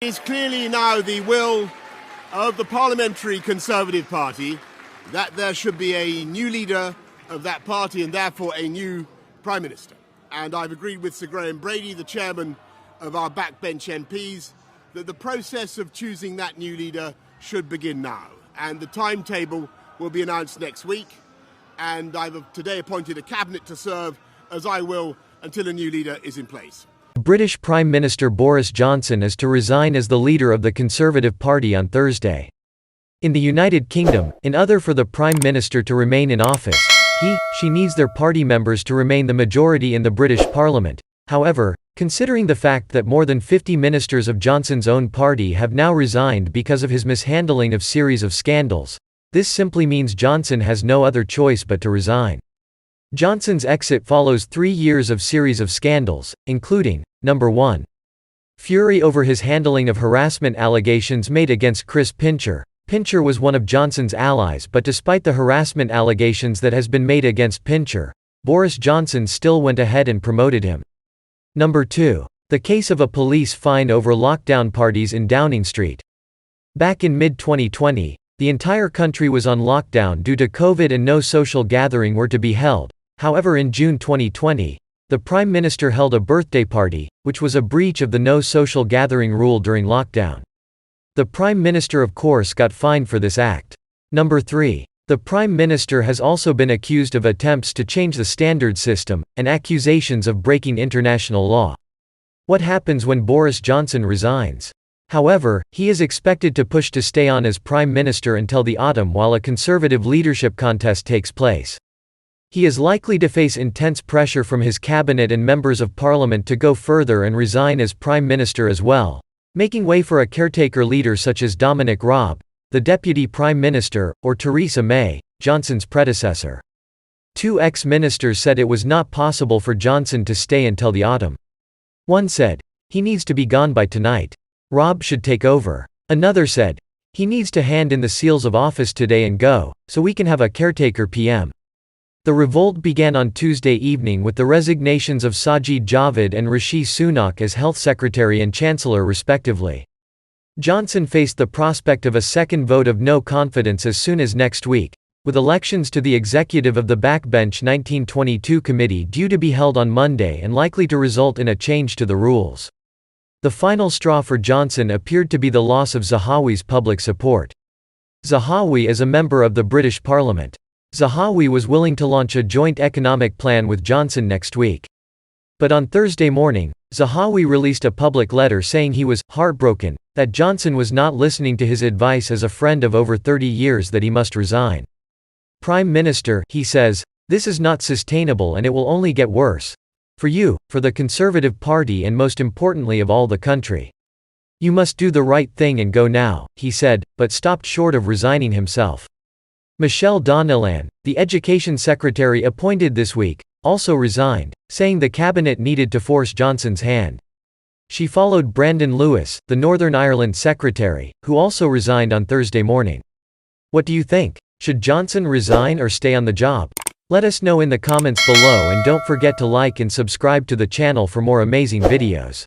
It is clearly now the will of the Parliamentary Conservative Party that there should be a new leader of that party and therefore a new Prime Minister. And I've agreed with Sir Graham Brady, the chairman of our backbench MPs, that the process of choosing that new leader should begin now. And the timetable will be announced next week. And I've today appointed a cabinet to serve, as I will, until a new leader is in place. British Prime Minister Boris Johnson is to resign as the leader of the Conservative Party on Thursday. In the United Kingdom, in order for the Prime Minister to remain in office, she needs their party members to remain the majority in the British Parliament. However, considering the fact that more than 50 ministers of Johnson's own party have now resigned because of his mishandling of series of scandals, this simply means Johnson has no other choice but to resign. Johnson's exit follows 3 years of series of scandals, including, number 1. Fury over his handling of harassment allegations made against Chris Pincher. Pincher was one of Johnson's allies, but despite the harassment allegations that has been made against Pincher, Boris Johnson still went ahead and promoted him. Number 2. The case of a police fine over lockdown parties in Downing Street. Back in mid-2020, the entire country was on lockdown due to COVID and no social gathering were to be held. However, in June 2020, the Prime Minister held a birthday party, which was a breach of the no social gathering rule during lockdown. The Prime Minister of course got fined for this act. Number 3. The Prime Minister has also been accused of attempts to change the standard system, and accusations of breaking international law. What happens when Boris Johnson resigns? However, he is expected to push to stay on as Prime Minister until the autumn while a Conservative leadership contest takes place. He is likely to face intense pressure from his cabinet and members of parliament to go further and resign as Prime Minister as well, making way for a caretaker leader such as Dominic Raab, the Deputy Prime Minister, or Theresa May, Johnson's predecessor. 2 ex-ministers said it was not possible for Johnson to stay until the autumn. One said, "He needs to be gone by tonight. Raab should take over." Another said, "He needs to hand in the seals of office today and go, so we can have a caretaker PM." The revolt began on Tuesday evening with the resignations of Sajid Javid and Rishi Sunak as Health Secretary and Chancellor respectively. Johnson faced the prospect of a second vote of no confidence as soon as next week, with elections to the executive of the Backbench 1922 committee due to be held on Monday and likely to result in a change to the rules. The final straw for Johnson appeared to be the loss of Zahawi's public support. Zahawi is a member of the British Parliament. Zahawi was willing to launch a joint economic plan with Johnson next week. But on Thursday morning, Zahawi released a public letter saying he was heartbroken that Johnson was not listening to his advice as a friend of over 30 years that he must resign. "Prime Minister," he says, "this is not sustainable and it will only get worse. For you, for the Conservative Party and most importantly of all the country. You must do the right thing and go now," he said, but stopped short of resigning himself. Michelle Donnellan, the Education Secretary appointed this week, also resigned, saying the cabinet needed to force Johnson's hand. She followed Brandon Lewis, the Northern Ireland Secretary, who also resigned on Thursday morning. What do you think? Should Johnson resign or stay on the job? Let us know in the comments below and don't forget to like and subscribe to the channel for more amazing videos.